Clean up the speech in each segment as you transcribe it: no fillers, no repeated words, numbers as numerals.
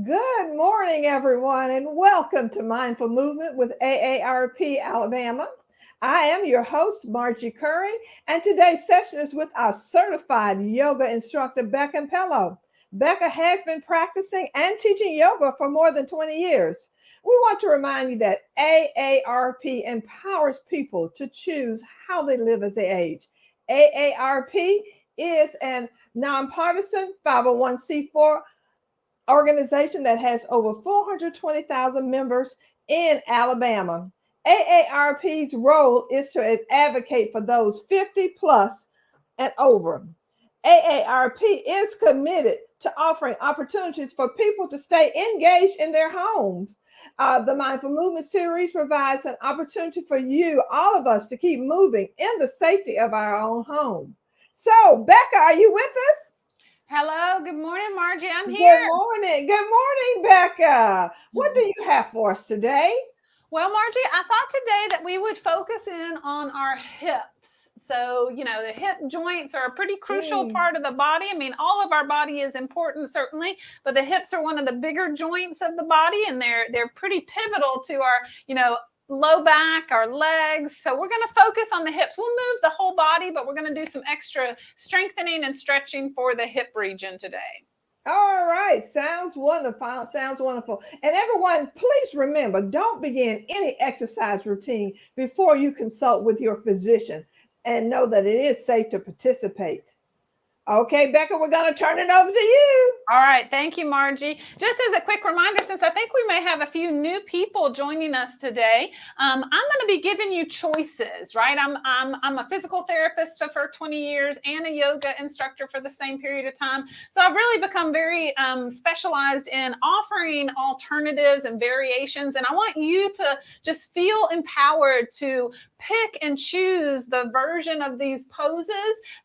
Good morning, everyone, and welcome to Mindful Movement with AARP Alabama. I am your host, Margie Curry, and today's session is with our certified yoga instructor, Becca Impello. Becca has been practicing and teaching yoga for more than 20 years. We want to remind you that AARP empowers people to choose how they live as they age. AARP is a nonpartisan 501c4 organization that has over 420,000 members in Alabama. AARP's role is to advocate for those 50 plus and over. AARP is committed to offering opportunities for people to stay engaged in their homes. The Mindful Movement series provides an opportunity for you, all of us, to keep moving in the safety of our own home. So, Becca, are you with us? Hello, good morning, Margie. I'm here. Good morning. Good morning, Becca. What do you have for us today? Well, Margie, I thought today that we would focus in on our hips. So, the hip joints are a pretty crucial Mm. part of the body. I mean, all of our body is important, certainly, but the hips are one of the bigger joints of the body, and they're pretty pivotal to our low back, our legs. So we're going to focus on the hips. We'll move the whole body, but we're going to do some extra strengthening and stretching for the hip region today. All right. Sounds wonderful. Sounds wonderful. And everyone, please remember, don't begin any exercise routine before you consult with your physician and know that it is safe to participate. Okay, Becca, we're going to turn it over to you. All right. Thank you, Margie. Just as a quick reminder, since I think we may have a few new people joining us today, I'm going to be giving you choices, right? I'm a physical therapist for 20 years and a yoga instructor for the same period of time. So I've really become very specialized in offering alternatives and variations. And I want you to just feel empowered to pick and choose the version of these poses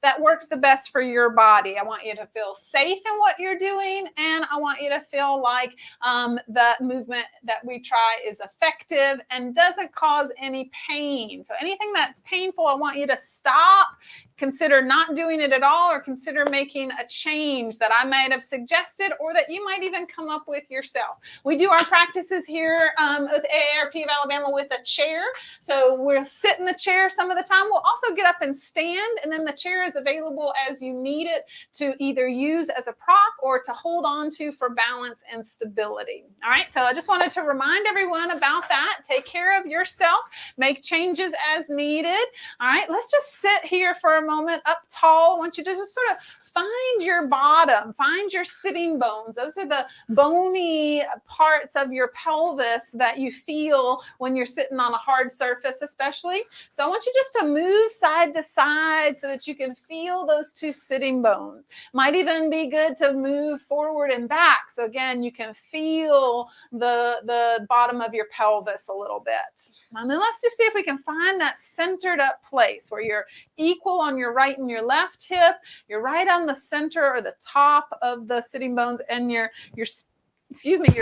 that works the best for your body. I want you to feel safe in what you're doing, and I want you to feel like the movement that we try is effective and doesn't cause any pain. So anything that's painful, I want you to stop, consider not doing it at all, or consider making a change that I might have suggested or that you might even come up with yourself. We do our practices here with AARP of Alabama with a chair. So we'll sit in the chair some of the time. We'll also get up and stand, and then the chair is available as you need it to either use as a prop or to hold on to for balance and stability. All right, so I just wanted to remind everyone about that. Take care of yourself, make changes as needed. All right, let's just sit here for a moment up tall. I want you to just sort of find your bottom, find your sitting bones. Those are the bony parts of your pelvis that you feel when you're sitting on a hard surface, especially. So I want you just to move side to side so that you can feel those two sitting bones. Might even be good to move forward and back. So again, you can feel the bottom of your pelvis a little bit. And then let's just see if we can find that centered up place where you're equal on your right and your left hip. You're right on the center or the top of the sitting bones, and your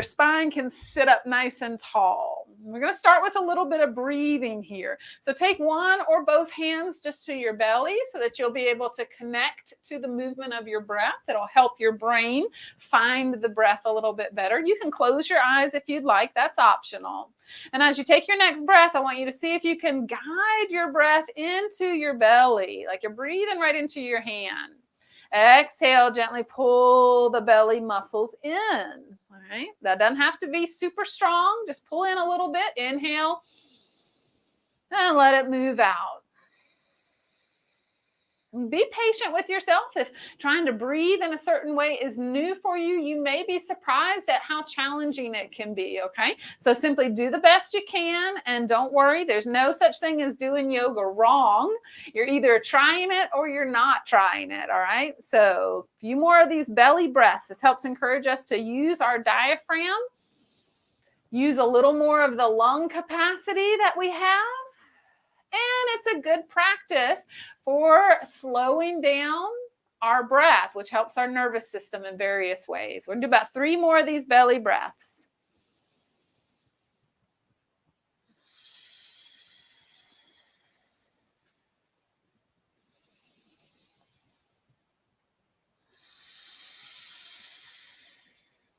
spine can sit up nice and tall. We're going to start with a little bit of breathing here. So take one or both hands just to your belly so that you'll be able to connect to the movement of your breath. It'll help your brain find the breath a little bit better. You can close your eyes if you'd like. That's optional. And as you take your next breath, I want you to see if you can guide your breath into your belly, like you're breathing right into your hand. Exhale, gently pull the belly muscles in. All right, that doesn't have to be super strong. Just pull in a little bit. Inhale and let it move out. Be patient with yourself. If trying to breathe in a certain way is new for you, you may be surprised at how challenging it can be, okay? So simply do the best you can, and don't worry, there's no such thing as doing yoga wrong. You're either trying it or you're not trying it, all right? So a few more of these belly breaths. This helps encourage us to use our diaphragm, use a little more of the lung capacity that we have. And it's a good practice for slowing down our breath, which helps our nervous system in various ways. We're going to do about 3 more of these belly breaths.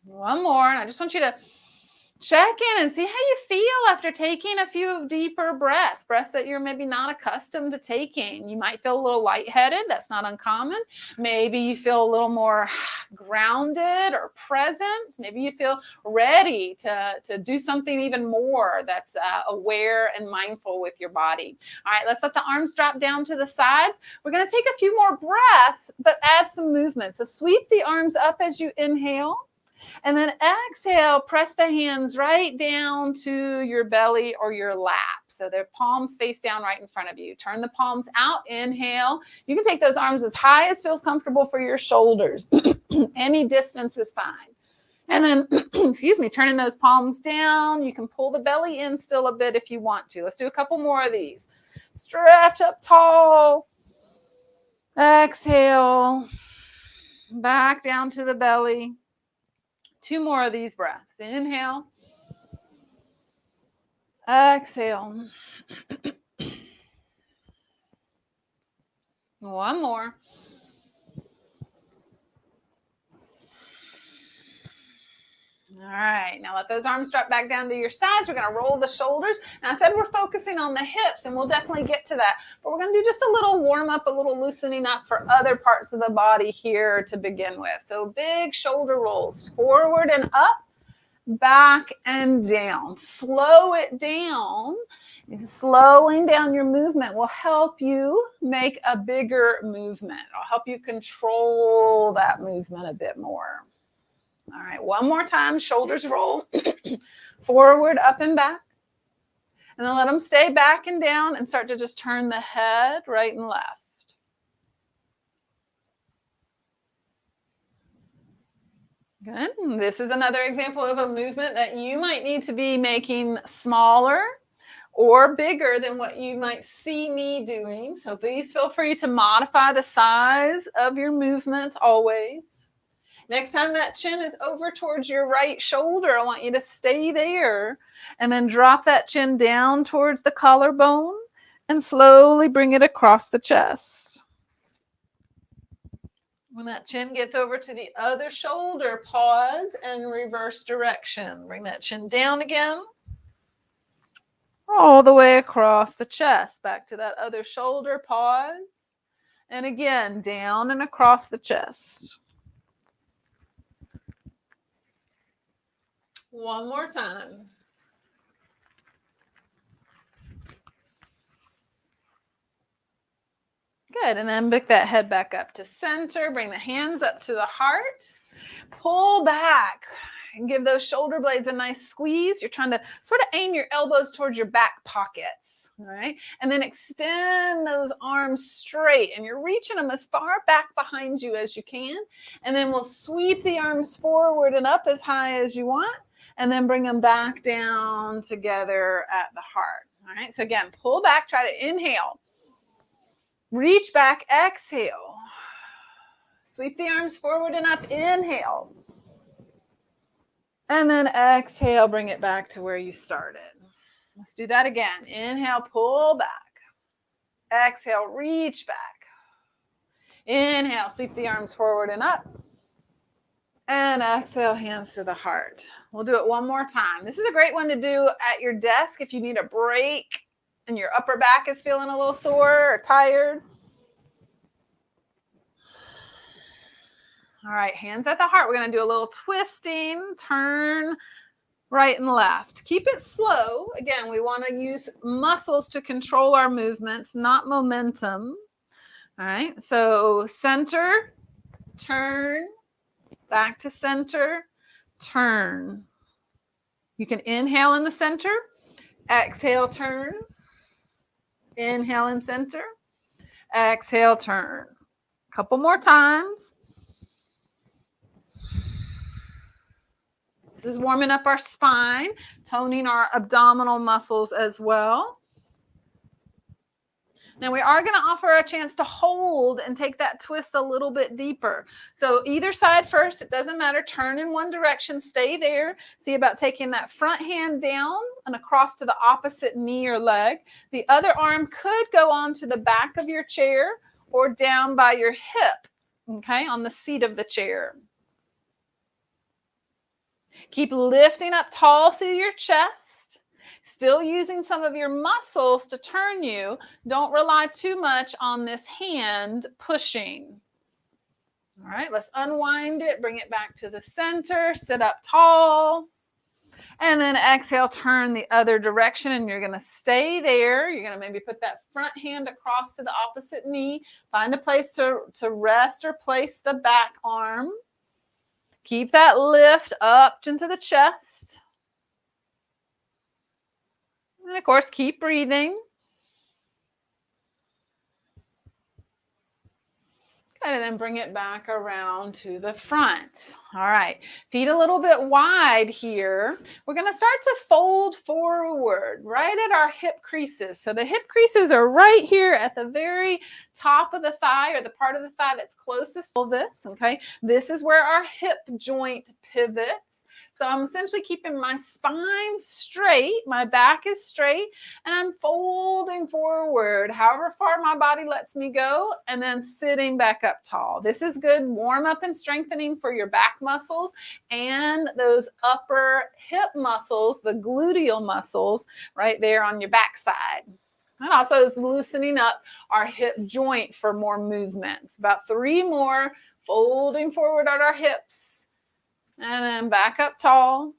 One more. And I just want you to check in and see how you feel after taking a few deeper breaths that you're maybe not accustomed to taking. You might feel a little lightheaded. That's not uncommon. Maybe you feel a little more grounded or present. Maybe you feel ready to do something even more that's aware and mindful with your body. All right, let's let the arms drop down to the sides. We're going to take a few more breaths, but add some movement. So sweep the arms up as you inhale. And then exhale, press the hands right down to your belly or your lap. So their palms face down right in front of you. Turn the palms out, inhale. You can take those arms as high as feels comfortable for your shoulders. Any distance is fine. And then, excuse me, turning those palms down. You can pull the belly in still a bit if you want to. Let's do a couple more of these. Stretch up tall. Exhale. Back down to the belly. 2 more of these breaths. Inhale. Exhale. 1 more. All right, now let those arms drop back down to your sides. We're going to roll the shoulders. Now I said we're focusing on the hips, and we'll definitely get to that. But we're going to do just a little warm up, a little loosening up for other parts of the body here to begin with. So big shoulder rolls forward and up, back and down. Slow it down. Slowing down your movement will help you make a bigger movement. It'll help you control that movement a bit more. All right, 1 more time. Shoulders roll forward, up and back. And then let them stay back and down and start to just turn the head right and left. Good. And this is another example of a movement that you might need to be making smaller or bigger than what you might see me doing. So please feel free to modify the size of your movements always. Next time that chin is over towards your right shoulder, I want you to stay there and then drop that chin down towards the collarbone and slowly bring it across the chest. When that chin gets over to the other shoulder, pause and reverse direction. Bring that chin down again. All the way across the chest, back to that other shoulder, pause. And again, down and across the chest. 1 more time. Good, and then pick that head back up to center. Bring the hands up to the heart. Pull back and give those shoulder blades a nice squeeze. You're trying to sort of aim your elbows towards your back pockets, all right? And then extend those arms straight, and you're reaching them as far back behind you as you can. And then we'll sweep the arms forward and up as high as you want, and then bring them back down together at the heart, all right? So again, pull back, try to inhale. Reach back, exhale. Sweep the arms forward and up, inhale. And then exhale, bring it back to where you started. Let's do that again. Inhale, pull back. Exhale, reach back. Inhale, sweep the arms forward and up. And exhale, hands to the heart. We'll do it 1 more time. This is a great one to do at your desk if you need a break and your upper back is feeling a little sore or tired. All right, hands at the heart. We're going to do a little twisting, turn right and left. Keep it slow. Again, we want to use muscles to control our movements, not momentum. All right, so center, turn, back to center, turn. You can inhale in the center, exhale, turn, inhale in center, exhale, turn. Couple more times. This is warming up our spine, toning our abdominal muscles as well. Now we are going to offer a chance to hold and take that twist a little bit deeper. So either side first, it doesn't matter. Turn in one direction, stay there. See about taking that front hand down and across to the opposite knee or leg. The other arm could go onto the back of your chair or down by your hip, okay, on the seat of the chair. Keep lifting up tall through your chest. Still using some of your muscles to turn you. Don't rely too much on this hand pushing. All right, let's unwind it. Bring it back to the center. Sit up tall. And then exhale, turn the other direction, and you're going to stay there. You're going to maybe put that front hand across to the opposite knee. Find a place to rest or place the back arm. Keep that lift up into the chest. And of course, keep breathing. And then bring it back around to the front. All right, feet a little bit wide here. We're going to start to fold forward right at our hip creases. So the hip creases are right here at the very top of the thigh, or the part of the thigh that's closest to this, okay? This is where our hip joint pivots. So I'm essentially keeping my spine straight, my back is straight, and I'm folding forward however far my body lets me go, and then sitting back up tall. This is good warm up and strengthening for your back muscles and those upper hip muscles, the gluteal muscles right there on your back side. And also is loosening up our hip joint for more movements. About 3 more, folding forward at our hips. And then back up tall.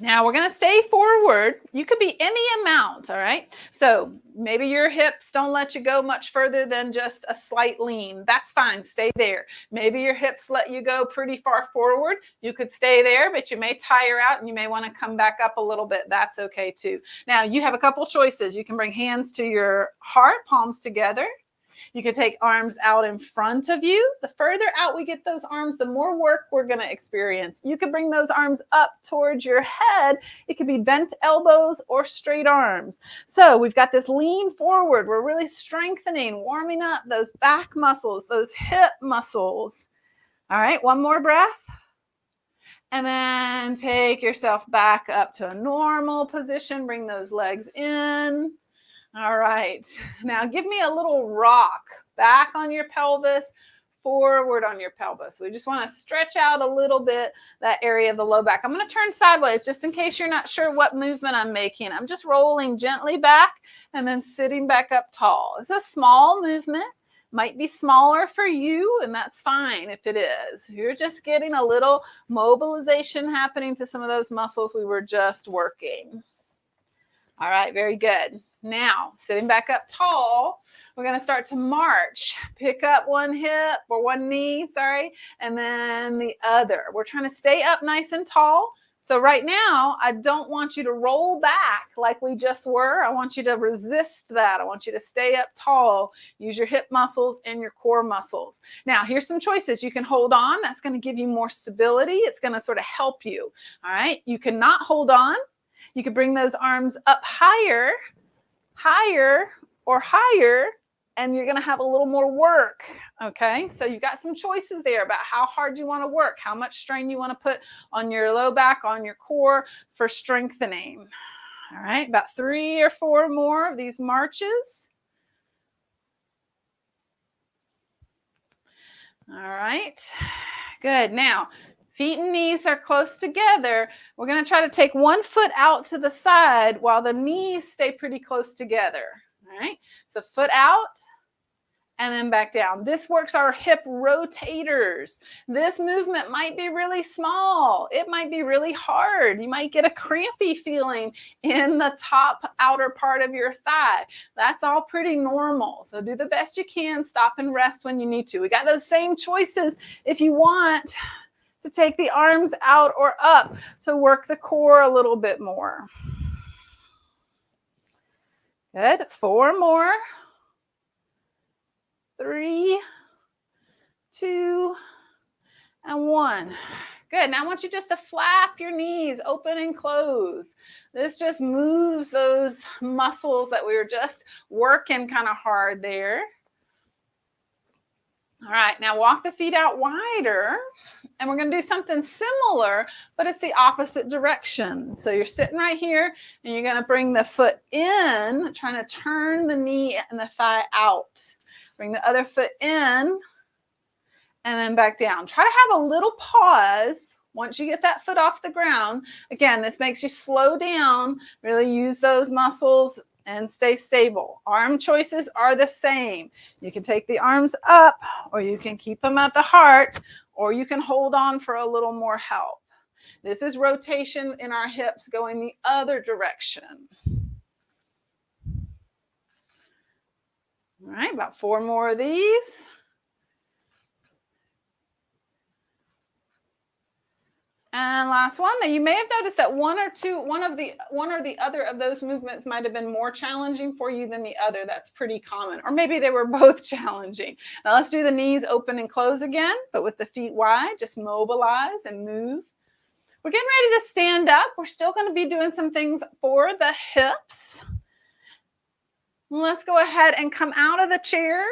Now we're going to stay forward. You could be any amount, all right? So maybe your hips don't let you go much further than just a slight lean. That's fine. Stay there. Maybe your hips let you go pretty far forward. You could stay there, but you may tire out and you may want to come back up a little bit. That's okay too. Now you have a couple choices. You can bring hands to your heart, palms together. You can take arms out in front of you. The further out we get those arms, the more work we're going to experience. You can bring those arms up towards your head. It could be bent elbows or straight arms. So we've got this lean forward. We're really strengthening, warming up those back muscles, those hip muscles. All right, one more breath. And then take yourself back up to a normal position. Bring those legs in. All right, now give me a little rock back on your pelvis, forward on your pelvis. We just want to stretch out a little bit that area of the low back. I'm going to turn sideways just in case you're not sure what movement I'm making. I'm just rolling gently back and then sitting back up tall. It's a small movement. Might be smaller for you, and that's fine if it is. You're just getting a little mobilization happening to some of those muscles we were just working. All right, very good. Now, sitting back up tall, we're going to start to march. Pick up one hip or one knee, and then the other. We're trying to stay up nice and tall. So right now, I don't want you to roll back like we just were. I want you to resist that. I want you to stay up tall. Use your hip muscles and your core muscles. Now, here's some choices. You can hold on. That's going to give you more stability. It's going to sort of help you. All right. You cannot hold on. You could bring those arms up higher, or higher, and you're going to have a little more work, okay? So you've got some choices there about how hard you want to work, how much strain you want to put on your low back, on your core for strengthening. All right, about 3 or 4 more of these marches. All right, good. Now, feet and knees are close together. We're going to try to take one foot out to the side while the knees stay pretty close together. All right, so foot out and then back down. This works our hip rotators. This movement might be really small. It might be really hard. You might get a crampy feeling in the top outer part of your thigh. That's all pretty normal. So do the best you can. Stop and rest when you need to. We got those same choices if you want to take the arms out or up to work the core a little bit more. Good. 4 more. 3, 2, and 1. Good. Now I want you just to flap your knees open and close. This just moves those muscles that we were just working kind of hard there. All right, now walk the feet out wider, and we're going to do something similar, but it's the opposite direction. So you're sitting right here, and you're going to bring the foot in, trying to turn the knee and the thigh out. Bring the other foot in, and then back down. Try to have a little pause once you get that foot off the ground. Again, this makes you slow down, really use those muscles and stay stable. Arm choices are the same. You can take the arms up, or you can keep them at the heart, or you can hold on for a little more help. This is rotation in our hips going the other direction. All right, about 4 more of these. And last one. Now you may have noticed that one or the other of those movements might have been more challenging for you than the other. That's pretty common. Or maybe they were both challenging. Now let's do the knees open and close again, but with the feet wide. Just mobilize and move. We're getting ready to stand up. We're still going to be doing some things for the hips. Let's go ahead and come out of the chair.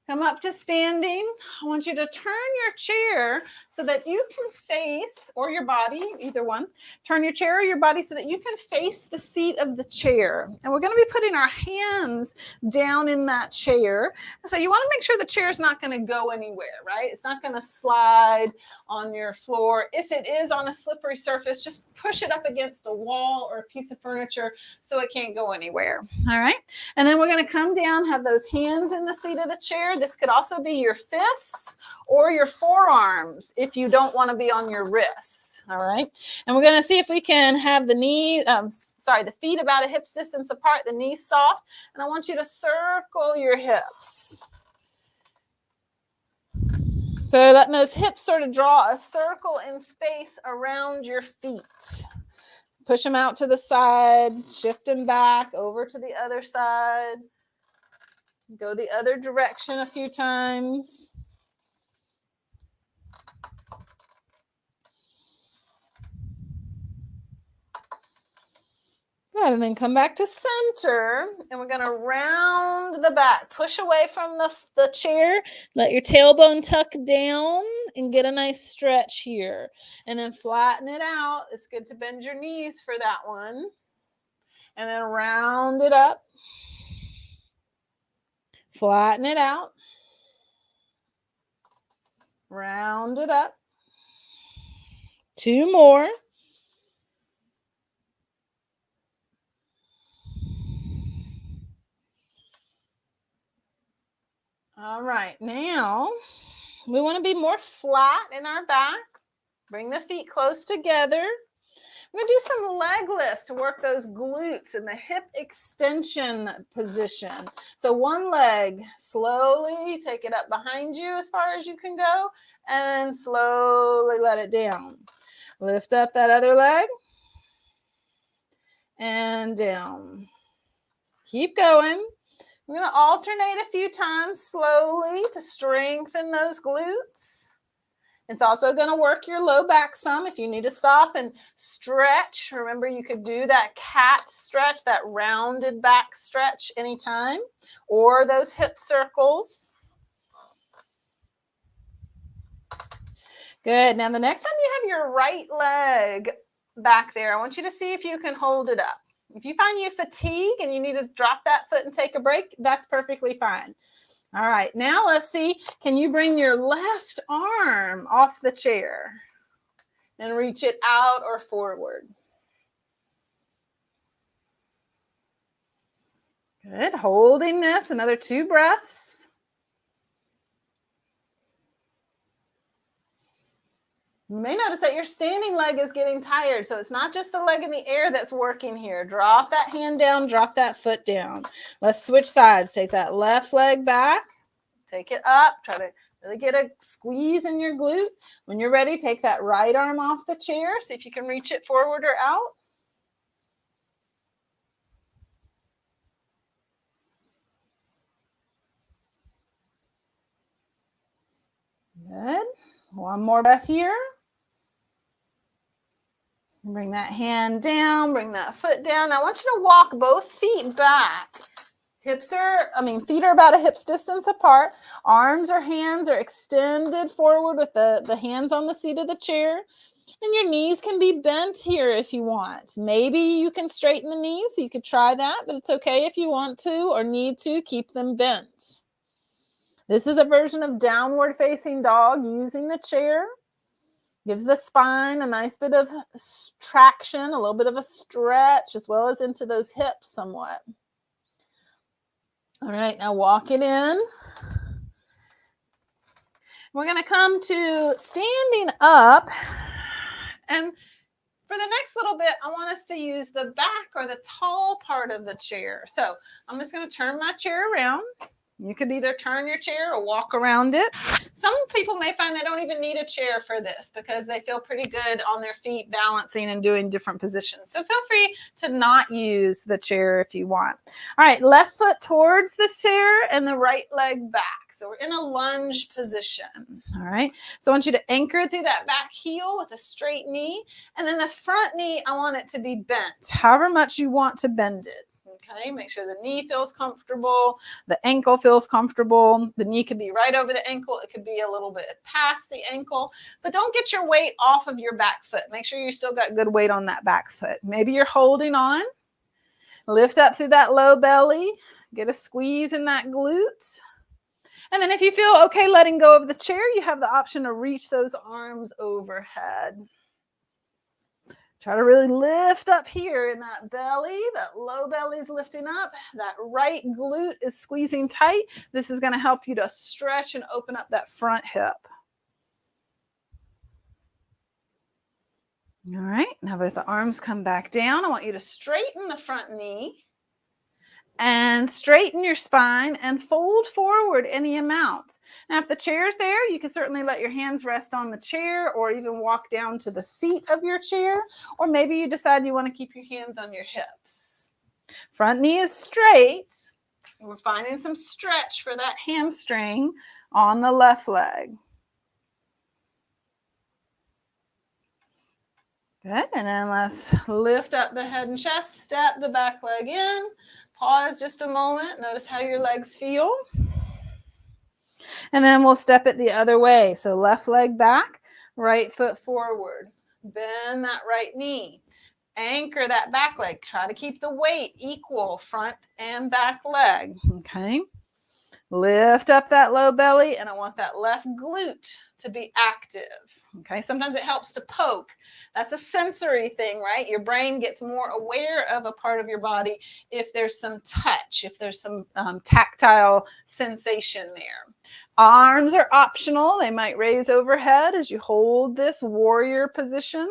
Come up to standing. I want you to turn your chair so that you can face, or your body, either one. Turn your chair or your body so that you can face the seat of the chair. And we're going to be putting our hands down in that chair. So you want to make sure the chair is not going to go anywhere, right? It's not going to slide on your floor. If it is on a slippery surface, just push it up against a wall or a piece of furniture so it can't go anywhere. All right. And then we're going to come down, have those hands in the seat of the chair. This could also be your fists or your forearms if you don't want to be on your wrists. All right. And we're going to see if we can have the feet about a hip's distance apart, the knees soft. And I want you to circle your hips. So letting those hips sort of draw a circle in space around your feet. Push them out to the side, shift them back over to the other side. Go the other direction a few times. Good, and then come back to center, and we're going to round the back. Push away from the chair. Let your tailbone tuck down and get a nice stretch here. And then flatten it out. It's good to bend your knees for that one. And then round it up. Flatten it out. Round it up. 2 more. All right, now we want to be more flat in our back. Bring the feet close together. We're going to do some leg lifts to work those glutes in the hip extension position. So one leg, slowly take it up behind you as far as you can go, and slowly let it down. Lift up that other leg, and down. Keep going. We're going to alternate a few times slowly to strengthen those glutes. It's also going to work your low back some if you need to stop and stretch. Remember, you could do that cat stretch, that rounded back stretch anytime, or those hip circles. Good. Now, the next time you have your right leg back there, I want you to see if you can hold it up. If you find you fatigue and you need to drop that foot and take a break, that's perfectly fine. All right, now let's see, can you bring your left arm off the chair and reach it out or forward? Good, holding this, another 2 breaths. You may notice that your standing leg is getting tired, so it's not just the leg in the air that's working here. Drop that hand down, drop that foot down. Let's switch sides. Take that left leg back, take it up, try to really get a squeeze in your glute. When you're ready, take that right arm off the chair. See if you can reach it forward or out. Good. One more breath here. Bring that hand down, bring that foot down. Now I want you to walk both feet back. Feet are about a hip's distance apart. Arms or hands are extended forward with the hands on the seat of the chair. And your knees can be bent here if you want. Maybe you can straighten the knees. You could try that, but it's okay if you want to or need to keep them bent. This is a version of downward facing dog using the chair. Gives the spine a nice bit of traction, a little bit of a stretch, as well as into those hips somewhat. All right, now walk it in. We're going to come to standing up. And for the next little bit, I want us to use the back or the tall part of the chair. So I'm just going to turn my chair around. You could either turn your chair or walk around it. Some people may find they don't even need a chair for this because they feel pretty good on their feet balancing and doing different positions. So feel free to not use the chair if you want. All right, left foot towards the chair and the right leg back. So we're in a lunge position. All right, so I want you to anchor through that back heel with a straight knee. And then the front knee, I want it to be bent, however much you want to bend it. Okay, make sure the knee feels comfortable, the ankle feels comfortable. The knee could be right over the ankle. It could be a little bit past the ankle, but don't get your weight off of your back foot. Make sure you still got good weight on that back foot. Maybe you're holding on. Lift up through that low belly. Get a squeeze in that glute. And then if you feel okay letting go of the chair, you have the option to reach those arms overhead. Try to really lift up here in that belly. That low belly is lifting up. That right glute is squeezing tight. This is going to help you to stretch and open up that front hip. All right, now with the arms come back down, I want you to straighten the front knee and straighten your spine and fold forward any amount. Now, if the chair's there, you can certainly let your hands rest on the chair or even walk down to the seat of your chair, or maybe you decide you want to keep your hands on your hips. Front knee is straight. We're finding some stretch for that hamstring on the left leg. Good, and then let's lift up the head and chest, step the back leg in, pause just a moment, notice how your legs feel. And then we'll step it the other way. So left leg back, right foot forward, bend that right knee, anchor that back leg, try to keep the weight equal front and back leg, okay? Lift up that low belly, and I want that left glute to be active. Okay, sometimes it helps to poke. That's a sensory thing, right? Your brain gets more aware of a part of your body if there's some touch, if there's some tactile sensation there. Arms are optional. They might raise overhead as you hold this warrior position.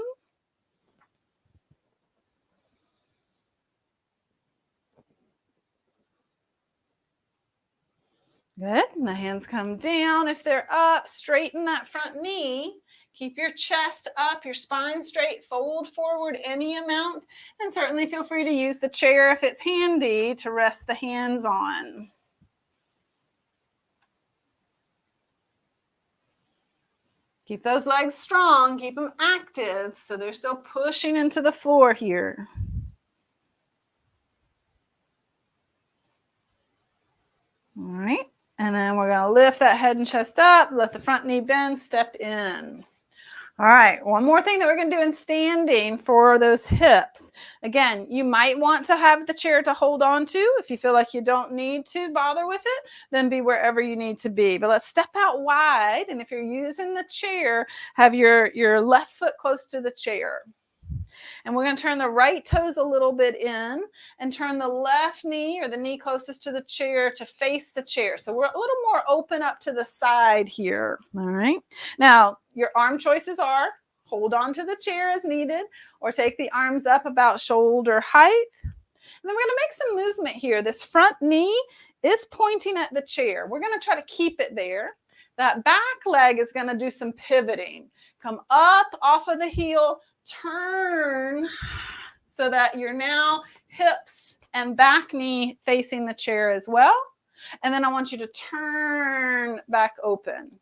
Good. And the hands come down. If they're up, straighten that front knee. Keep your chest up, your spine straight, fold forward any amount, and certainly feel free to use the chair if it's handy to rest the hands on. Keep those legs strong, keep them active so they're still pushing into the floor here. All right. And then we're going to lift that head and chest up, let the front knee bend, step in. All right, one more thing that we're going to do in standing for those hips. Again, you might want to have the chair to hold on to. If you feel like you don't need to bother with it, then be wherever you need to be. But let's step out wide. And if you're using the chair, have your left foot close to the chair. And we're going to turn the right toes a little bit in and turn the left knee or the knee closest to the chair to face the chair. So we're a little more open up to the side here. All right. Now, your arm choices are hold on to the chair as needed or take the arms up about shoulder height. And then we're going to make some movement here. This front knee is pointing at the chair. We're going to try to keep it there. That back leg is going to do some pivoting. Come up off of the heel, turn so that you're now hips and back knee facing the chair as well. And then I want you to turn back open.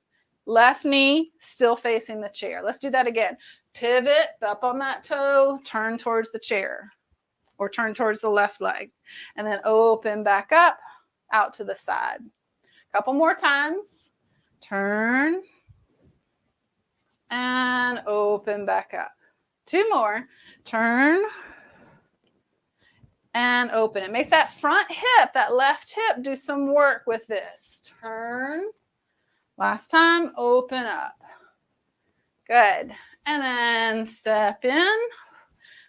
Left knee still facing the chair. Let's do that again. Pivot up on that toe, turn towards the chair or turn towards the left leg. And then open back up, out to the side. A couple more times. Turn and open back up. Two more. Turn and open. It makes that front hip, that left hip, do some work with this. Turn Last time, open up. Good. And then step in.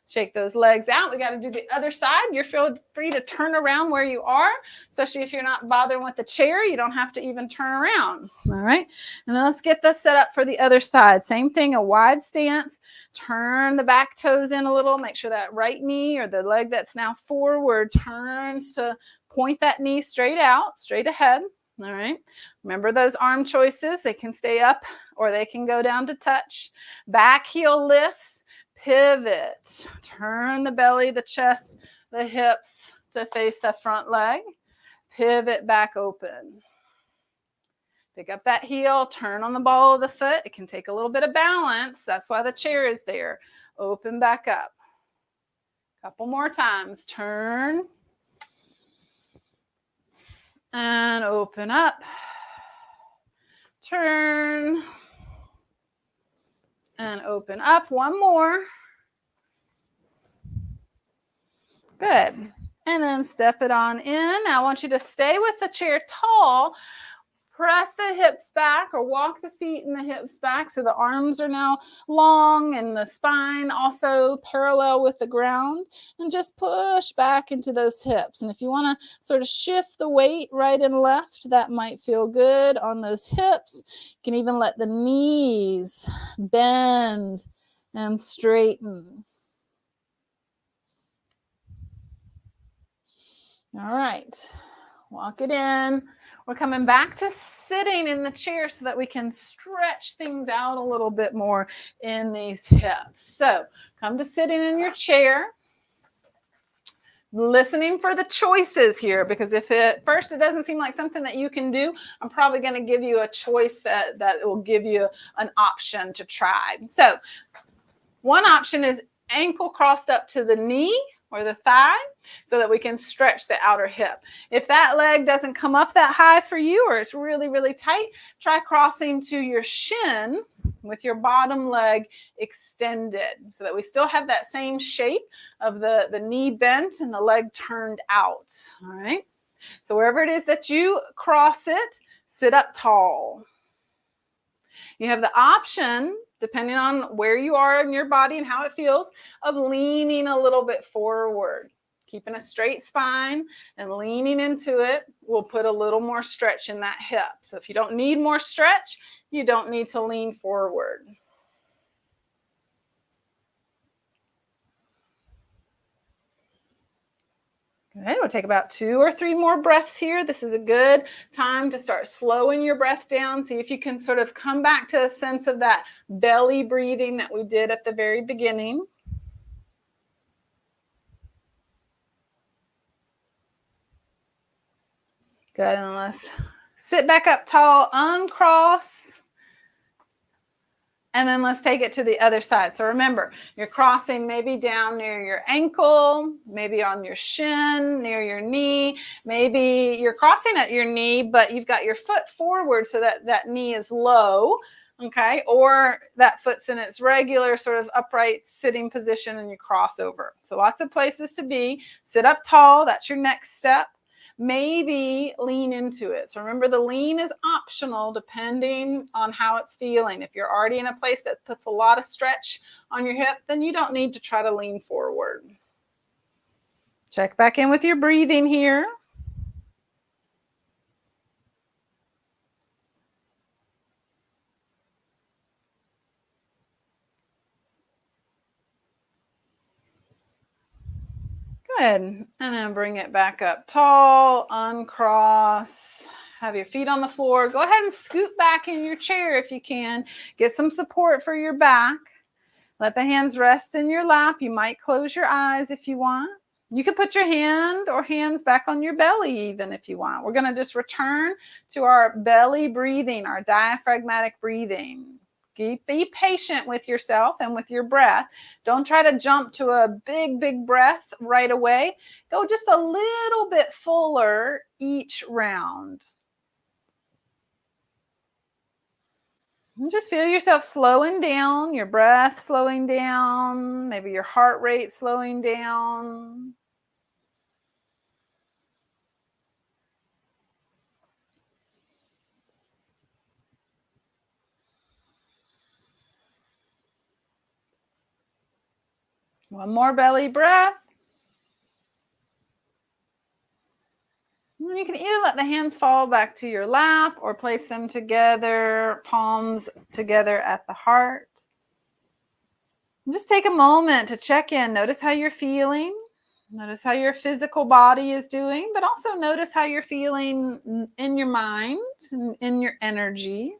Shake those legs out. We got to do the other side. You're feel free to turn around where you are, especially if you're not bothering with the chair. You don't have to even turn around. All right. And then let's get this set up for the other side. Same thing, a wide stance. Turn the back toes in a little. Make sure that right knee or the leg that's now forward turns to point that knee straight out, straight ahead. All right. Remember those arm choices. They can stay up or they can go down to touch. Back heel lifts. Pivot, turn the belly, the chest, the hips to face the front leg. Pivot back open. Pick up that heel, turn on the ball of the foot. It can take a little bit of balance. That's why the chair is there. Open back up. Couple more times. Turn and open up. Turn and open up. One more. Good. And then step it on in. Now I want you to stay with the chair tall. Press the hips back or walk the feet and the hips back so the arms are now long and the spine also parallel with the ground. And just push back into those hips. And if you want to sort of shift the weight right and left, that might feel good on those hips. You can even let the knees bend and straighten. All right, walk it in. We're coming back to sitting in the chair so that we can stretch things out a little bit more in these hips. So come to sitting in your chair, listening for the choices here, because if at first it doesn't seem like something that you can do, I'm probably going to give you a choice that will give you an option to try. So one option is ankle crossed up to the knee or the thigh so that we can stretch the outer hip. If that leg doesn't come up that high for you or it's really, really tight, try crossing to your shin with your bottom leg extended so that we still have that same shape of the knee bent and the leg turned out. All right. So wherever it is that you cross it, sit up tall. You have the option, depending on where you are in your body and how it feels, of leaning a little bit forward. Keeping a straight spine and leaning into it will put a little more stretch in that hip. So if you don't need more stretch, you don't need to lean forward. Good. We'll take about 2 or 3 more breaths here. This is a good time to start slowing your breath down. See if you can sort of come back to a sense of that belly breathing that we did at the very beginning. Good. And let's sit back up tall, uncross. And then let's take it to the other side. So remember, you're crossing maybe down near your ankle, maybe on your shin, near your knee. Maybe you're crossing at your knee, but you've got your foot forward so that that knee is low, okay? Or that foot's in its regular sort of upright sitting position and you cross over. So lots of places to be. Sit up tall, that's your next step. Maybe lean into it. So remember, the lean is optional depending on how it's feeling. If you're already in a place that puts a lot of stretch on your hip, then you don't need to try to lean forward. Check back in with your breathing here. Good. And then bring it back up tall, uncross. Have your feet on the floor. Go ahead and scoot back in your chair if you can. Get some support for your back. Let the hands rest in your lap. You might close your eyes if you want. You can put your hand or hands back on your belly even if you want. We're going to just return to our belly breathing, our diaphragmatic breathing. Be patient with yourself and with your breath. Don't try to jump to a big, big breath right away. Go just a little bit fuller each round. And just feel yourself slowing down, your breath slowing down, maybe your heart rate slowing down. One more belly breath. And then you can either let the hands fall back to your lap or place them together, palms together at the heart. And just take a moment to check in. Notice how you're feeling. Notice how your physical body is doing, but also notice how you're feeling in your mind and in your energy.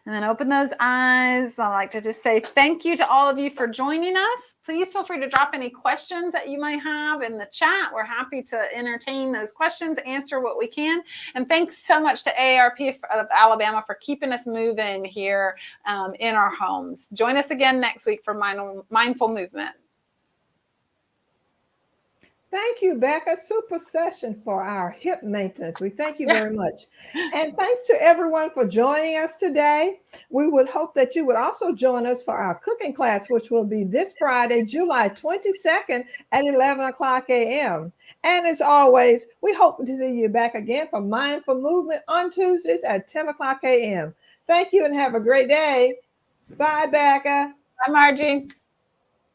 And then open those eyes. I like to just say thank you to all of you for joining us. Please feel free to drop any questions that you might have in the chat. We're happy to entertain those questions, answer what we can. And thanks so much to AARP of Alabama for keeping us moving here in our homes. Join us again next week for Mindful Movement. Thank you, Becca. Super session for our hip maintenance. We thank you very much. And thanks to everyone for joining us today. We would hope that you would also join us for our cooking class, which will be this Friday, July 22nd at 11 o'clock a.m. And as always, we hope to see you back again for Mindful Movement on Tuesdays at 10 o'clock a.m. Thank you and have a great day. Bye, Becca. Bye, Margie.